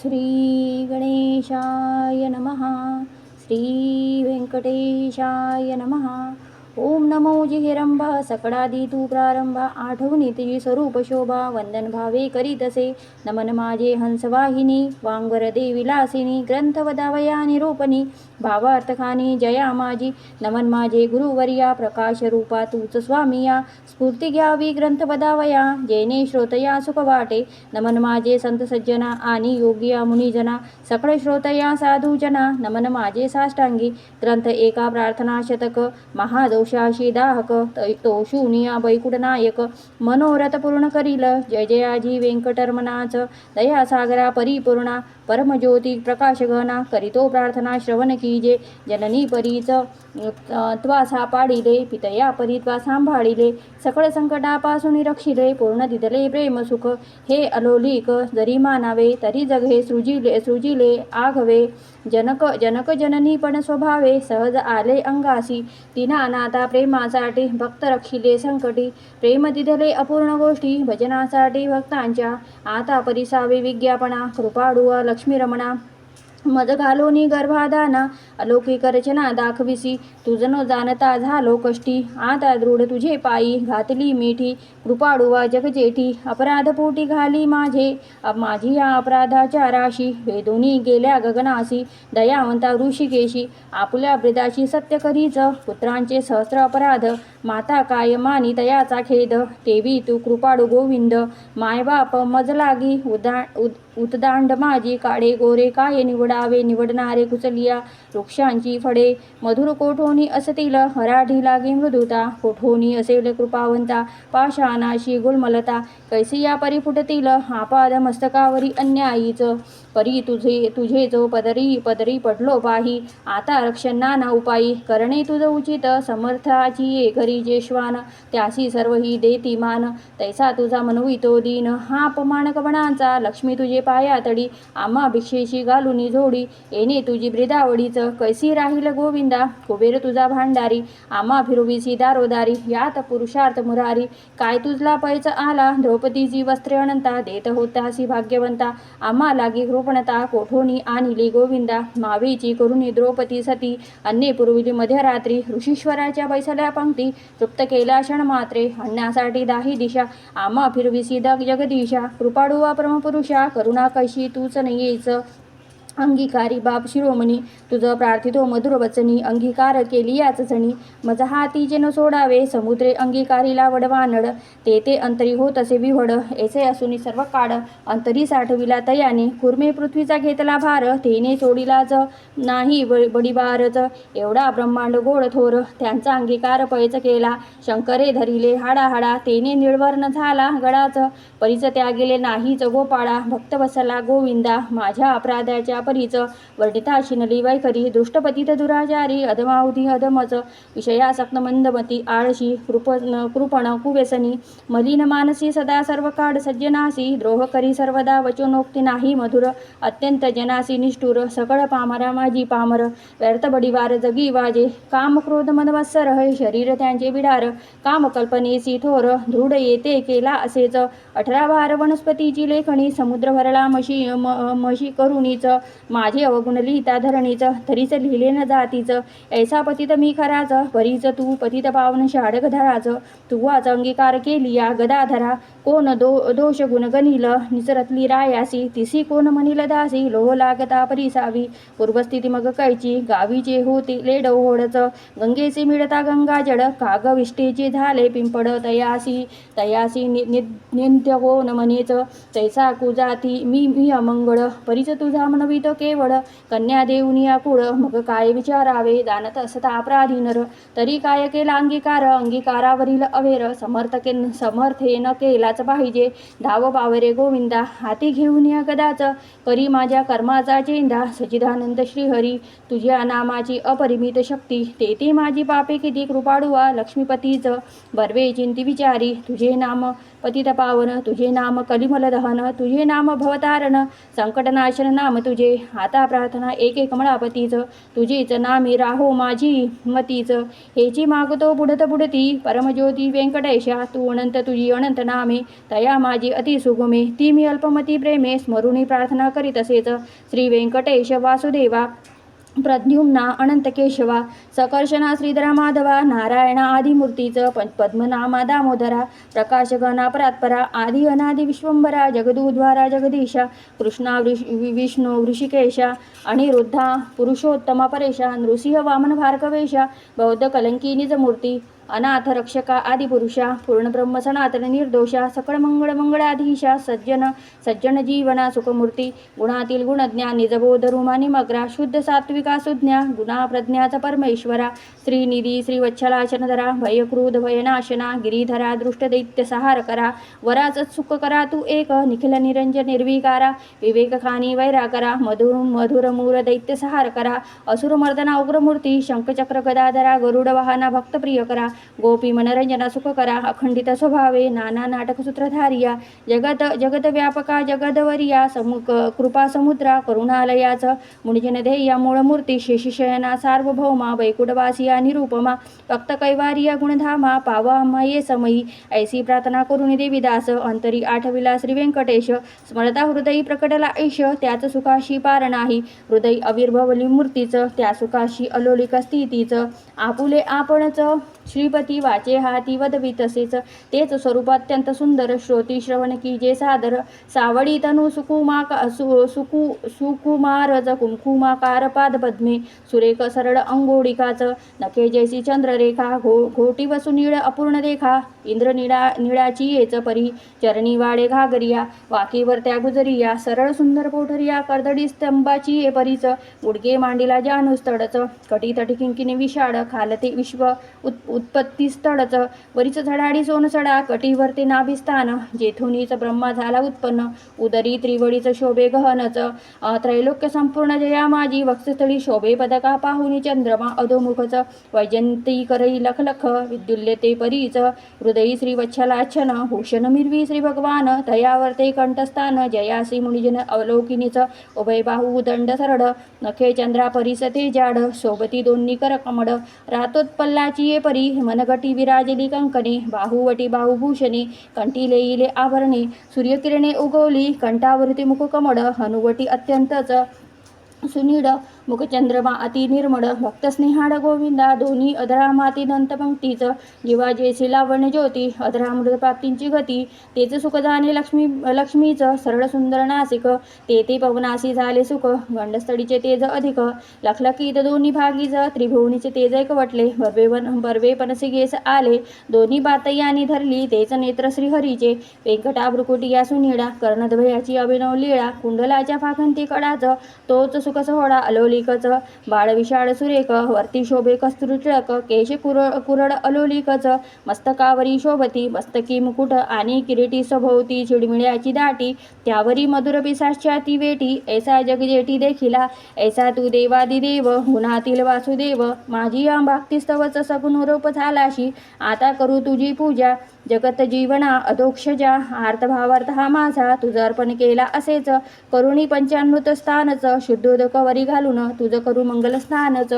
श्री गणेशाय नमः. श्री व्यंकटेशाय नमः. ओम नमो जिहिरंभ सकळादी तू प्रारंभ. आठवणी तुझी स्वरूप शोभा वंदन भावे करीतसे. नमन माझे हंसवाहिनी वांगर देविलासिनी. ग्रंथ वदावया निरूपणी भावार्थखानी जया माझी. नमन माझे गुरुवर्या प्रकाश रूपा तूच स्वामिया. स्फूर्ती घ्यावी ग्रंथ वदावया जेने श्रोतया सुख वाटे. नमन माझे संत सज्जना आणि योगिया मुनिजना. सकळ श्रोतया साधुजना. नमन माझे साष्टांगी ग्रंथ एका प्रार्थना शतक. महादोषाशी दाहक तो शून्या बैकुट नायक. मनोरथ पूर्ण करील जय जयाजी व्यंकटरमणाच. दया सागरा परिपूर्णा परमज्योती प्रकाश घना. करीतो प्रार्थना श्रवण कीजे जननी परीच त्वासा पाडिले. पितया परी त्वा सांभाळिले. सकळ संकटापासून रक्षिले. पूर्ण दिदले प्रेम सुख हे अलोलिक जरी मानावे तरी जग हे सृजिले आघवे. जनक जननी पण स्वभावे सहज आले अंगासी. तिना नाता प्रेमासाठी भक्त रक्षिले संकटी. प्रेम दिदले अपूर्ण गोष्टी भजनासाठी भक्तांच्या. आता परिसावे विज्ञापना कृपाळुआ लक्ष्मी रमणा. मज घालोनी गर्भाधाना अलौकिक रचना दाखविसी. तुझ न जाणता झालो कष्टी. आता दृढ तुझे पायी घातली मिठी. कृपाळुवा जगजेठी अपराध पोटी घाली माझी या अपराधाच्या राशी. वेदोनी गेल्या गगनासी दयावंता ऋषिकेशी. आपुल्या ब्रिदाशी सत्य करीच पुत्रांचे सहस्र अपराध. माता काय मानी तयाचा खेद. तेवी तू कृपाळू गोविंद. मायबाप मज लागी उतदांड माझी. काळे गोरे काय निवडणारे कुचलिया वृक्षांची फळे. मधुर कोठोनी असतील हराठी लागी मृदुता. कोठोनी असेल कृपावंता पाषाणाशी गुलमलता. कैसिया परी फुटतील आपाद मस्तकावरी अन्यायीच. परी तुझे जो पदरी पडलो पाही. आता रक्षण नाना उपायी करणे तुझ उचित. समर्थाची ये घरी जे श्वान त्यासी सर्व ही देती मान. तैसा तुझा मनवितो दीन हा अपमान कवणाचा. लक्ष्मी तुझे पायातडी आम्हा भिक्षेशी घालूनी जोडी. येणे तुझी ब्रिदावडीच कैसी राहील गोविंदा. कुबेर तुझा भांडारी आम्हा फिरविसी दारोदारी. यात पुरुषार्थ मुरारी काय तुझला पैच आला. द्रौपदीची वस्त्रे अनंता देत होतासी भाग्यवंता. आम्हा लागी कृपणता कोठोनी आणिली गोविंदा. मावेची करुणी द्रौपदी सती अन्ने पुरविली मध्यरात्री. ऋषीश्वराच्या बैसल्या पंक्ती तृप्त केल्या क्षण मात्रे. अन्नासाठी दाही दिशा आम्हा फिरविसी जगदीशा. कृपाळुवा परमपुरुषा करुणा कैशी तूच नयेच. अंगीकारी बाप शिरोमणी तुझ प्रार्थितो मधुर वचनी. अंगीकार केली याच जणी मज हाती जेन सोडावे. समुद्रे अंगीकारीला वडवानड ते अंतरी होत असे विवड. ऐसे असूनी सर्व काळ अंतरी साठविला तयाने. कुर्मे पृथ्वीचा घेतला भार तेने सोडिलाच नाही बडीबारच. एवढा ब्रह्मांड गोड थोर त्यांचा अंगीकार पैच केला. शंकरे धरिले हाडाहाडा तेने निर्वर्ण झाला गडाच. परीच त्यागेले नाहीच गोपाळा. भक्त बसला गोविंदा माझ्या अपराधाच्या परीच. वर्णिता शिनली वैखरी दृष्टपतीत दुराचारी. अधमावधी अधमच विषयासक्त मंदमती आळशी. कृपण कुव्यसनी मलिन मानसी सदा सर्व काळ सज्जनासी. द्रोह करी सर्वदा वचनोक्ती नाही मधुर. अत्यंत जनासी निष्ठुर सकळ पामरा माझी पामर. व्यर्थ बडीवार जगी वाजे काम क्रोध मदमत्सर हे शरीर त्यांचे बिडार. काम कल्पनेसी थोर दृढ येते केला असेच. 18 भार वनस्पतीची लेखणी समुद्र भरला मशी करुणीच. माझे अवगुण लिहिता धरणीच तरीच लिहिले न जातीच. ऐसा पतित मी खराच परीच तू पतित पावन शाडक धराच. तू वाच अंगीकार केली या गदाधरा. कोण दोष गुण गणिल निसरतली रायासी. तिसी कोण म्हणिल दासी लोह लागता परिसावी. पूर्वस्थिती मग कैची गावीचे होते लेड ओढच. गंगेचे मिळता गंगा जड कागविष्टेचे झाले पिंपड. तयासी निंद्य हो न म्हणेच तैसा कुजाती मी अमंगळ. परीच तुझा म्हणवित केवळ कन्या देऊनी कुळ. मग काय विचारावे जाणत असता अपराधी नर. तरी काय केला अंगीकारावरील अवेर. समर्थेन केलाच पाहिजे धाव पावरे गोविंदा. हाती घेऊन या गदाच करी माझ्या कर्माचा चेंदा. सच्चिदानंद श्रीहरी तुझ्या नामाची अपरिमित शक्ती. ते माझी पापे किती कृपाळुआ लक्ष्मीपतीच. बर्वे चिंती विचारी तुझे नाम पतित पावन. तुझे नाम कलिमल दहन तुझे नाम भवतारण. संकटनाशन नाम तुझे तुझे आता प्रार्थना एक एक कमळापतीच तुझीच नामी राहो माझी मतीच हेची मागतो बुडत बुडती परमज्योती व्यंकटेशा तू अनंत तुझी अनंत नामे तया माझी अति सुगमे ती मी अल्पमती प्रेमे स्मरुणी प्रार्थना करीत असेच श्री व्यंकटेश वासुदेवा प्रद्युम्ना अनंत केशवा सकर्षणा श्रीधरा माधवा नारायणा आदिमूर्तीच पद्मनामा दामोदरा प्रकाशगणा परात्परा आदि अनादि विश्वंभरा जगदूद्वारा जगदीशा कृष्णा विष्णू ऋषिकेशा अनिरुद्धा पुरुषोत्तमा परेशा नृसिंह वामन भार्गवेशा बौद्ध कलंकी निजमूर्ती अनाथ रक्षका आदिपुरुषा पूर्णब्रह्म सनातन निर्दोषा सकळ मंगळ मंगळाधीशा सज्जन जीवना सुखमूर्ती गुणातील गुणज्ञा निजबोध रुमानी मग्रा शुद्ध सात्विका सुज्ञा गुणा प्रज्ञाचा परमेश्वरा श्रीनिधी श्रीवत्सलाचनधरा भयक्रोध भयनाशना गिरीधरा दृष्टदैत्य सहार करा वराच सुख करा तू एक निखिल निरंजन निर्विकारा विवेक खानी वैरा करा मधुर मूर दैत्य सहार करा असुर मर्दना उग्रमूर्ती शंखचक्र गदाधरा गरुड वाहना भक्तप्रिय करा गोपी मनरंजना सुख करा अखंडित स्वभावे नाना नाटक सूत्रधारिया जगत व्यापका जगदवरिया कृपा समुद्रा करुणालयाच मुनिजन ध्येया मूळमूर्ती शेषशयना सार्वभौमा वैकुंठवासिया निरुपमा भक्त कैवारिया गुणधामा पावा मये समयी ऐसी प्रार्थना करुणी देवीदास अंतरी आठविला श्री व्यंकटेश स्मरता हृदयी प्रकटला ऐश त्याच सुखाशी पार नाही हृदय अविर्भवली मूर्तीच त्या सुखाशी अलोलिक स्थितीच आपुले आपणच श्रीपती वाचे हाती वदवी तसेच तेच स्वरूप अत्यंत सुंदर श्रोती श्रवण की जे सादर सावडी तनु सुकुमारज कुंकुमाकार पादपद्मे सुरेख सरळ अंगोडिकाच नखे जैसी चंद्ररेखा घोटी वसु नीळ अपूर्ण रेखा इंद्र निळाची येच परी चरणी वाडे घागरिया वाकीवर त्या गुजरिया सरळ सुंदर पोठरिया कर्दडी स्तंभाची ये परीच गुडगे मांडीला जानुस्तडच कटी तटी किंकिनी विषाड खालते विश्व उत्पत्ती स्थळच वरीच झडाडी सोनसडा कटीवर ते नाभिस्थान जेथुनीच ब्रह्मा झाला उत्पन्न उदरी त्रिवडीच शोभे गहनच त्रैलोक्य संपूर्ण जया माझी वक्षस्थळी शोभे पदका पाहुनी चंद्रमा अधोमुखच वैजंती करई लखलख विद्युल्य ते परीच हृदयी श्री वत्सलाच्छन भूषण मिरवी श्री भगवान तयावर्ते कंठस्थान जयासी मुनिजन अवलोकिनीच उभय बाहू दंड सरड नखे चंद्रा परीस ते जाड सोबती दोन्ही कर कमड रातोत्पल्लाची ये परी मनगटी विराजली कंकणे बाहुवटी बाहुभूषणे कंठी लेईले आभरणे सूर्यकिरणे उगवली कंठावरती मुखकमड हनुवटी अत्यंतच सुनीड मुखचंद्रमा अति निर्मळ भक्तस्नेहाड गोविंदा दोन्ही अधरामाती दंतपंक्तीच जीवा जैसी लावण्य ज्योती अधरामृत प्राप्तींची गती तेच सुख जाणे लक्ष्मीच सरळ सुंदर नासिक ते पवनासी झाले सुख गंडस्थळीचे तेज अधिक लखलखीत दोन्ही भागीच त्रिभुवनीचे तेज एकवटले बर्वे पनसिगेस आले दोन्ही बातयानी धरली तेच नेत्र श्रीहरीचे व्यंकटाभृकुटी या सुनीडा कर्णद्वयाची अभिनव लीळा कुंडलाच्या फाखंती कडाच तोच सुख सोहळा अलोलिकच बाळ विशाळ सुरेख वरती शोभे कस्तुरी टिळक केश कुरड अलोलिकच मस्तकावरी शोभती मस्तकी मुकुट आणि किरीटी सभोवती चिडमिळ्याची दाटी त्यावरी मधुर पिसाच्या ती वेटी ऐसा जगजेटी देखिला ऐसा तू देवादिदेव गुणातील वासुदेव माझी या भक्तिस्तवच सगुण रूप झालाशी आता करू तुझी पूजा जगत जीवना अधोक्षजा आर्तभावार्थ हा माझा तुझं अर्पण केला असेच करुणी पंचामृत स्थानच शुद्धोदक वरी घालून तुझं करू मंगल स्नानच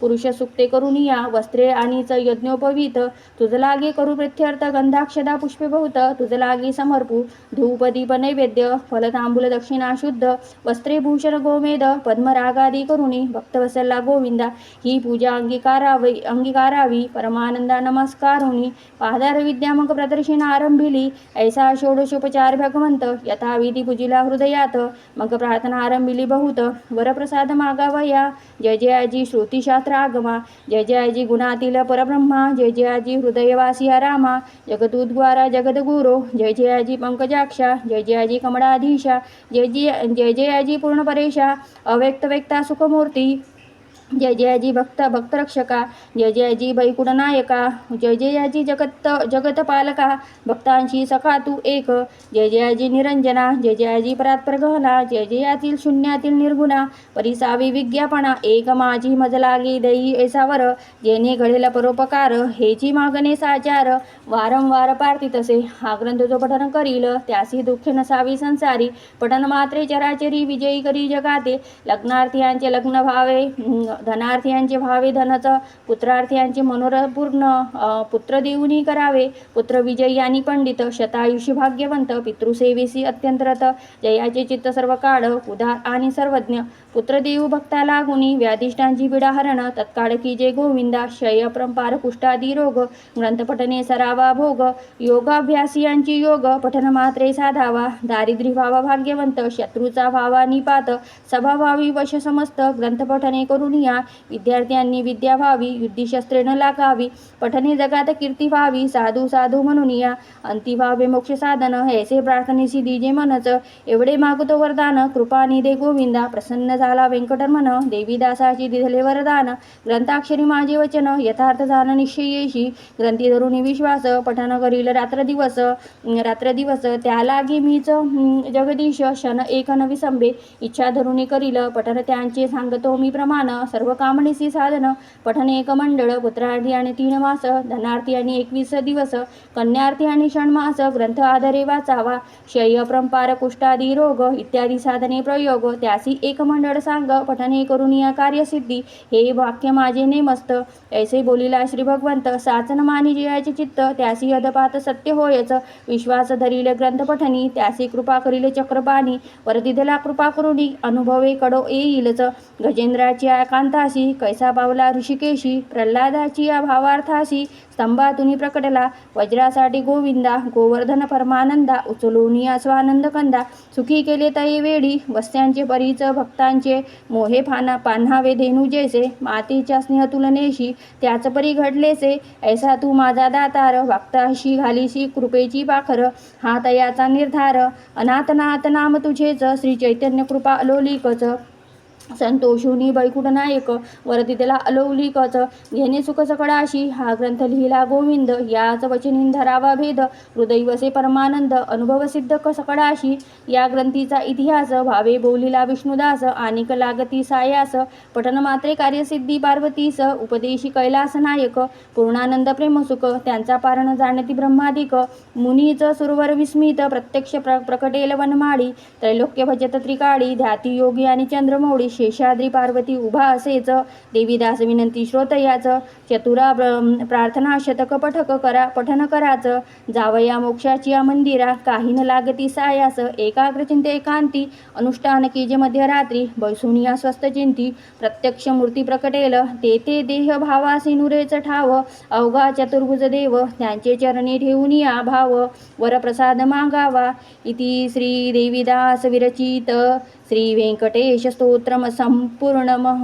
पुरुष सुक्ते करुनिया वस्त्रे आणिच यज्ञोपवीत तुझ लागे करू प्रत्यर्थ गंधाक्षदा पुष्पे बहुत तुझ लागे समर्पू धूप दीप नैवेद्य फल तांबूल दक्षिणा शुद्ध वस्त्रे भूषण गोमेद पद्मरागादी करुणी भक्तवत्सला गोविंदा ही पूजा अंगीकारावी परमानंदा नमस्कारुणी पादार विद्या मग प्रदर्शना आरंभिली ऐसा षोडशोपचार भगवंत यथाविधी पूजिला हृदयात मग प्रार्थना आरंभिली बहुत वरप्रसाद मागावया जय जयाजी श्रुतिशास्त्र आगमा जय जयाजी गुणातील परब्रह्मा जय जयाजी हृदयवासिया रामा जगदुद्वारा जगदगुरो जय जयाजी पंकजाक्षा जय जयाजी कमळाधीशा जय जयाजी पूर्ण परेशा अव्यक्त व्यक्ता सुखमूर्ती जय जयाजी भक्तरक्षका, जय जयाजी बैकुंठनायका, जय जयाजी जगतपालका, भक्तांशी सखा तू एक, जय जयाजी निरंजना, जय जयाजी परात्पर गहना, जय जयातील शून्यातील निर्गुणा, परिसावी विज्ञापना, एक माझी मज लागे देई ऐसावर, जेणे घडेल परोपकार, हेची मागणे साचार, वारंवार पार्थी तसे, हा ग्रंथ जो पठन करील त्यासी दुःख नसावी संसारी, पठन मात्रे चराचरी विजयी करी जगाते, लग्नार्थीयांचे लग्न भावे, धनार्थीयांचे भावे धनच, पुत्रार्थीयांचे मनोरपूर्ण, पुत्र देऊनी करावे, पुत्र विजयी आणि पंडित, शतायुषी भाग्यवंत, पितृसेवेसी अत्यंत रत, जयाचे चित्त सर्व काळ, उदार आणि सर्वज्ञ, पुत्र देऊ भक्ताला गुणी, व्याधिष्टांची पीडा हरण, तत्काळ की जय गोविंदा, क्षय अपरंपार कुष्ठादी रोग, ग्रंथपठने सरावा भोग, योगाभ्यासियांची योग, पठन मात्रे साधावा, दारिद्र्य व्हावा भाग्यवंत, शत्रूचा व्हावा निपात, सभा व्हावी वश समस्त, ग्रंथपठने करून या, विद्यार्थ्यांनी विद्या व्हावी, युद्धिशस्त्रे न लागावी, पठने जगात कीर्ती व्हावी, साधू साधू म्हणून या, अंती व्हावे मोक्ष साधन, ऐसे प्रार्थनेसी दीजे मनच, एवढे मागतो वरदान, कृपानी दे गोविंदा, प्रसन्न झाला व्यंकटरमण, देवी दासाची दिधले वरदान, ग्रंथाक्षरी माझे वचन, यथार्थ झालं निश्चयेशी, ग्रंथी धरुणी विश्वास, पठन करील रात्र दिवस, त्या लागे मीच जगदीश, क्षण एक न विसंबे, इच्छा धरुणी करील, पठन त्यांचे सांगतो मी प्रमाण, सर्व कामणीसी साधन, पठन एक मंडळ, पुत्रार्थी आणि 3 मास, धनार्थी आणि 21 दिवस, कन्यार्थी आणि षण्मास, ग्रंथ आधारे वाचावा, क्षय अपरंपार कुष्ठादी रोग, इत्यादी साधने प्रयोग, त्यासी एक मंडळ सांग, पठने करून या कार्यसिद्धी, हे वाक्य माझे नेमस्त, ऐसे बोलिला श्री भगवंत, साचन मानी जयाचे चित्त, त्यासी अधपात सत्य होयच, विश्वास धरील ग्रंथ पठनी, त्यासी कृपा करील चक्रपाणी, वरदिधला कृपा करुणी, अनुभवे कडो येईलच, गजेंद्राची एकांतासी, कैसा पावला ऋषिकेशी, प्रल्हादाची या भावार्थासी, स्तंभातुनी प्रकटला, वज्रासाठी गोविंदा, गोवर्धन परमानंदा, उचलून या स्वानंद कंदा, सुखी केले तये वेळी, वस्त्यांचे परीच भक्तांचे, मोहे पान्हावे धेनू जैसे, मातेच्या स्नेह तुलनेशी, त्याच परी घडलेसे, ऐसा तू माझा दातार, भक्ताशी घालीशी कृपेची पाखर, हा तयाचा निर्धार, अनाथनाथ नाम तुझेच, श्री चैतन्य कृपा अलोलिकच, संतोषुनी बैकुंठनायक, वरदितेला अलौलिकच, घेणे सुख सकळाशी, हा ग्रंथ लिहिला गोविंद, याच वचनी धरावा भेद, हृदय वसे परमानंद, अनुभव सिद्ध सकळाशी, या ग्रंथीचा इतिहास, भावे बोलिला विष्णुदास, आणिक लागती सायास, पठन मात्रे कार्यसिद्धी पार्वतीस, उपदेशी कैलास नायक, पूर्णानंद प्रेमसुख, त्यांचा पारण जाणती ब्रह्मादिक, मुनीच सुरवर विस्मित, प्रत्यक्ष प्रकटेल वनमाळी, त्रैलोक्य भजत त्रिकाळी, ध्याती योगी आणि चंद्रमौळी, शेषाद्री पार्वती उभा असेच, देवीदास विनंती श्रोतयाच, चतुरा प्रार्थना शतक पठन कराच, जावया मोक्षाची या मंदिरा, काही न लागती सायास, एकाग्र चिंते एकांती, अनुष्ठान कीजे मध्यरात्री, बैसुनिया स्वस्थ चिंती, प्रत्यक्ष मूर्ती प्रकटेल, ते देह भावासी नुरेच ठाव, अवघा चतुर्भुज देव, त्यांचे चरणी ठेवून या भाव, वरप्रसाद मागावा, इति श्री देवीदास विरचित श्री व्यंकटेश स्तोत्रम संपूर्णमः।